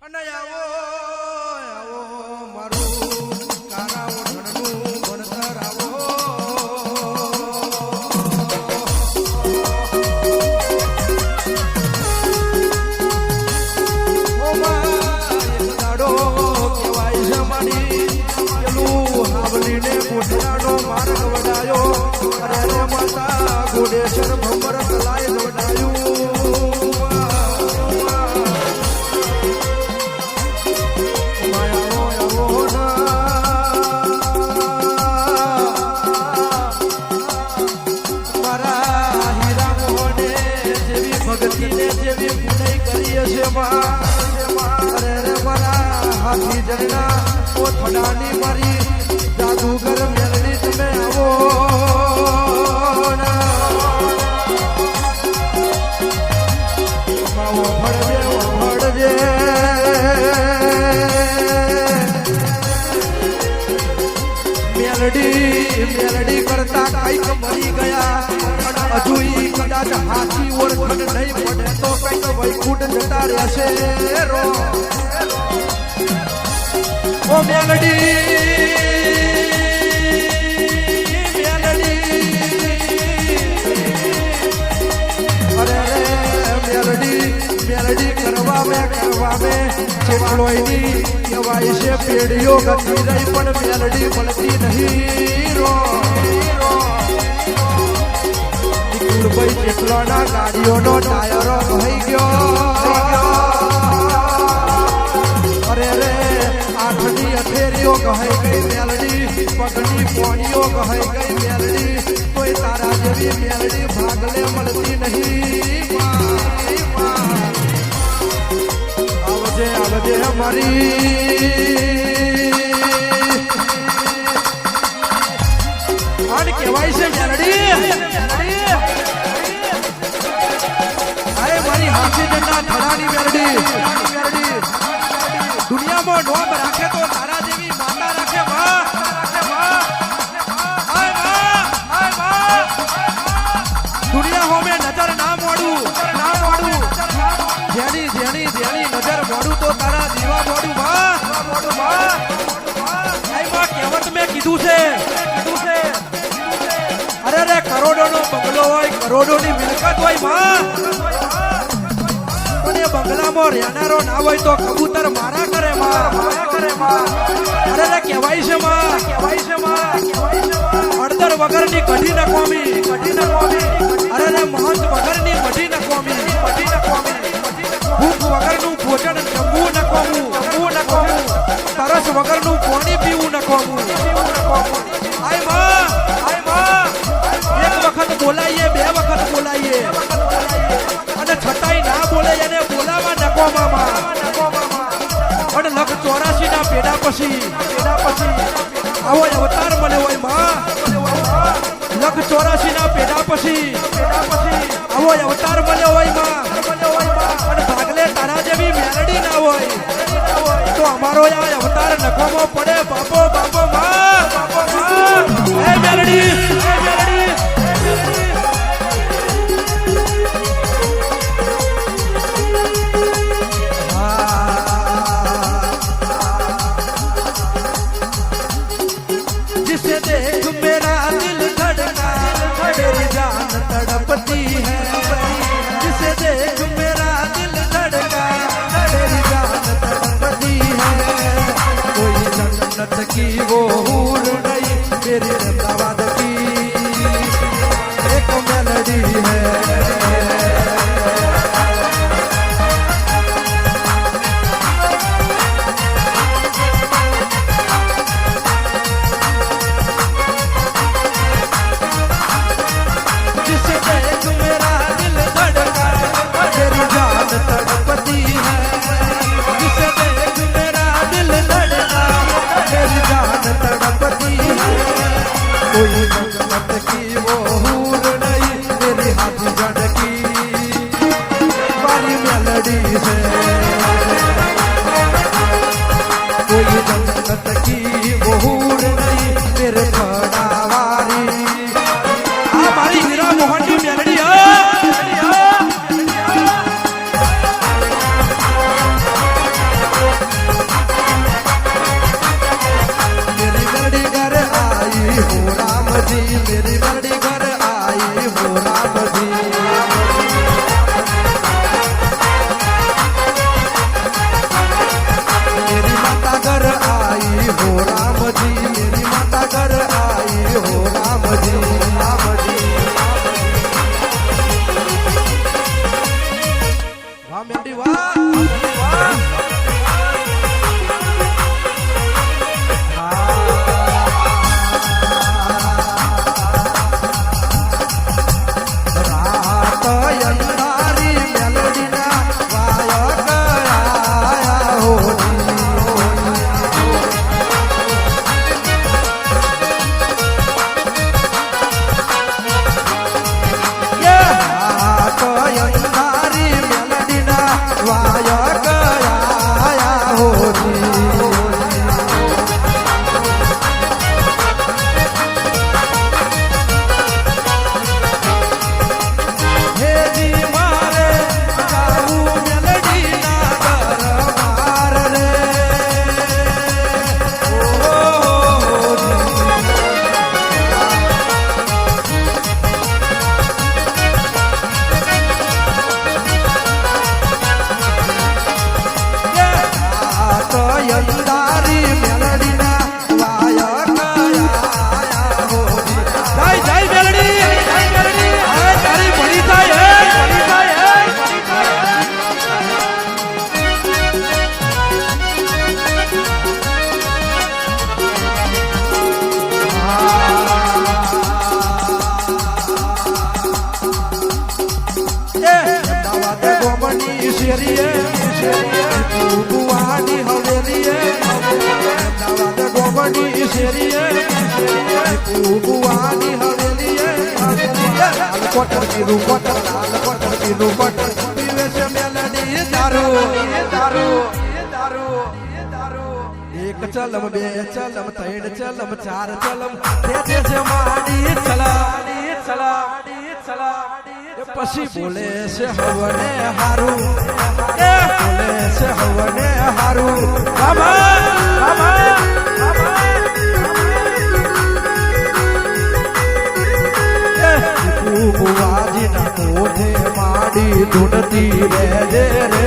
અને આવો આવો મારું કારા ઓઢણનું ભણતર આવો માર્ગ વડાયો અરે માતા ગોડેશ્વર ભંબર કલાય વડાયું મારા હીરા મોહને જેવી ભક્તિને જેવી પુનઈ કરી છે અરે મારા હાથી જગના ઓ થોડાની મારી જાદુગર મેલડી તમે આવો ભળજે મેલડી કરતા કઈક મરી ગયા હજુ કદાચ હાથી ઓળખણ નહીં પડે તો કઈક વૈકુંઠ જતા રહેશે રો ઓ મેલડી મેલડી કરવા મેં ચેટલોયની કહેવાય છે પેઢીઓ ગતિ રહી પણ મેલડી મળતી નહીં રો ભાઈ ચેટલોના ગાડીઓનો ટાયરો કહી ગયો અરે રે આઠની અઠેરીઓ કહી ગઈ મેલડી પગની પોણીઓ કહી ગઈ મેલડી કોઈ તારા જેવી મેલડી ભાગલે મળતી નહીં આવજે અમારી આને કહેવાય છે મેલડી અરે મારી હાથી જન્ના થડાની મેલડી દુનિયામાં નોમ રાખે તો તારા જેવી માતા રાખે દુનિયા હોમે નજર ના મોડું જેની નજર મોડું તો તારા દીવા મોડું કહેવત મેં કીધું છે અરે રે કરોડોનો બંગલો હોય કરોડોની મિલકત હોય પણ એ બંગલામાં રહેનારો ના હોય તો કબૂતર મારા કરે અરે રે કહેવાય છે અડધર વગરની કઢી નકોમી અરે રે મહંત વગરની મઢી નકોમી ભૂખ વગરનું ભોજન જમવું નકોમું તરસ વગરનું પાણી પીવું નકોમું આય માં એક વખત બોલાઈએ બે વખત બોલાઈએ અને છતાંય ના બોલે એને બોલાવા નકોમામાં અને લખ 84 ના પેડા પછી આવો અવતાર મળ્યો હોય માં લખ 84 ના પેડા પછી આવો અવતાર મળ્યો હોય માં અને ભાગલે તારા જેવી મેલડી ના હોય તો અમારો આ અવતાર નખોમો પડે બાપો માં હે મેલડી जिसे देख मेरा दिल धड़का मेरी जान तड़पती है जिसे देख मेरा दिल धड़का मेरी जान तड़पती है कोई जन्नत की वो हूर नहीं मेरी अहमदाबाद की एक मेलडी है कोई जन्नत की वो हूर नहीं मेरी हाथी जड़की वाली मेलडी है कोई जन्नत की वो हूर नहीं मेरे खड़ावारी मारी हीरा मोहन की मेलडी બુવાની હવેલીએ લાલ કોટર પીરું કોટર લાલ કોટર પીરું કોટર પીવે છે મેલડી દારૂ એક ચલમ બે ચલમ ત્રણ ચલમ ચાર ચલમ તે છે માડી ચલા પછી બોલે છે હવને હારું બોલે છે હવને હારું બુવાજી ના મોઢે માડી ધૂણતી રહેજે રે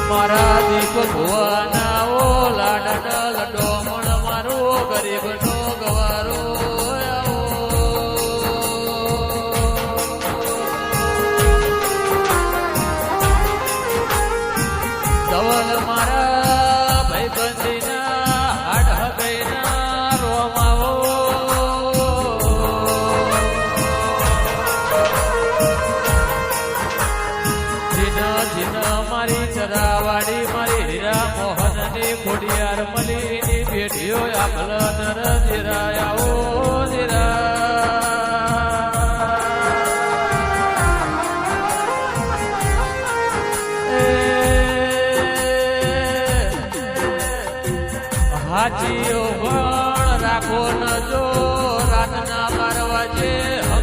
મારા દીપ ભુવાના ઓ લાડના લડો મણ મારો ગરીબ નો ગવારો ધવલ મારા ભાઈબંધીના હાડ હગઈના રોમાવો જીના મારી ચરાવાડી મારી હીરા મોહનની ખોડિયાર મલીની બેટીઓ આખલ નર જીરાયા ઓ હાચીઓ પણ રાખો ન જો રાતના 12 વાગે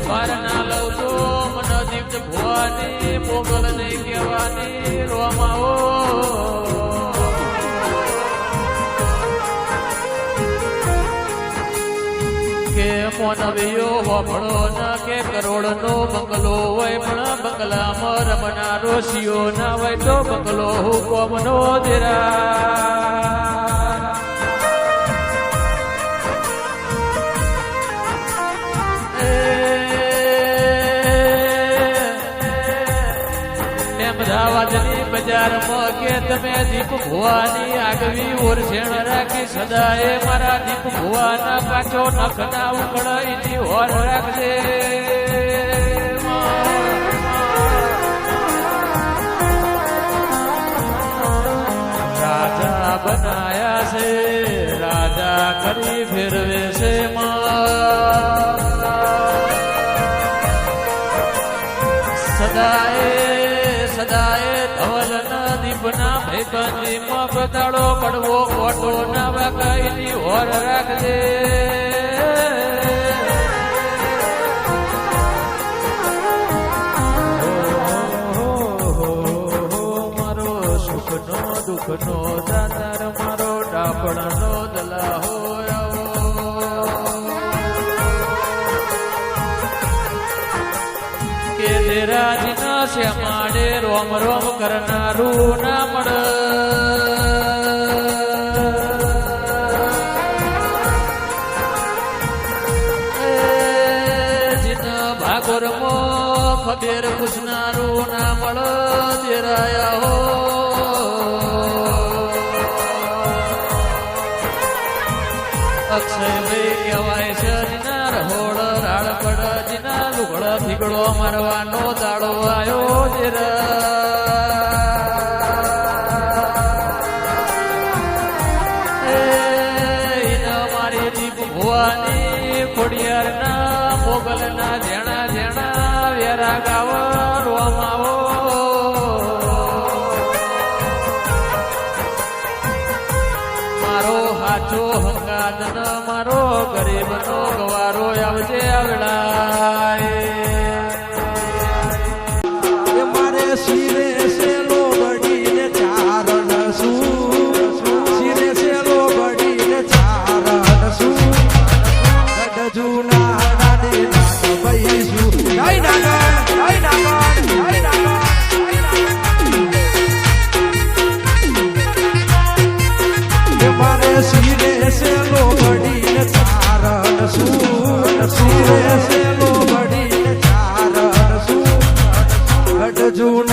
હવાર ના લઉં તો મન દીપ્ત ભુવાની મોગલ નહીં કહેવાની રોમાઓ કે મોનવીઓ વફળો ન કે કરોડનો બંગલો હોય પણ બંગલામાં રમનારો શિયો ના હોય તો બંગલો હુકમનો દેરા અમદાવાદની બજારમાં કે તમે દીપ ભુવાની આગવી ઓરછેણ રાખી સદાએ મારા દીપ ભુવાના કાચો નખના ઉકળાઈની હોર રાખજે રાજા બનાયા છે રાજા કરી ફેરવે છે સદાએ ધવલ ના દીપના ભાઈબંધી માં બતાડો પડવો ખોટો ના વાકાઈની હોર રાખજે મારો સુખનો દુઃખનો દાતાર મારો ડાપણનો દલાહો રાજીના શ્યામાડે રોમ રોમ કરનારું ના મળ જીના ભાગોરમો ખબેર પૂછનારું ના મળ દેરાયા હો અક્ષયભાઈ કહેવાય છે જીના રહોળ રાળ પડ જીના લુગડો ફીગડો મારવાનો દાડો આવ્યો મારી દીપ ભુવાની ખોડિયારના મોગલના જેણા જેણા વેરા ગાવ રોમાવો મારો હાચો હંગાત ન મારો ગરીબ નો ગવારો આવજે આવડાય મારે શિરે સેલો બડીને ચારણ શું શિરે સેલો બડીને ચારણ શું ગડજુના નાને નાગ બઈશું જય નાગણ મારે શિરે સેલો બડીને કજુ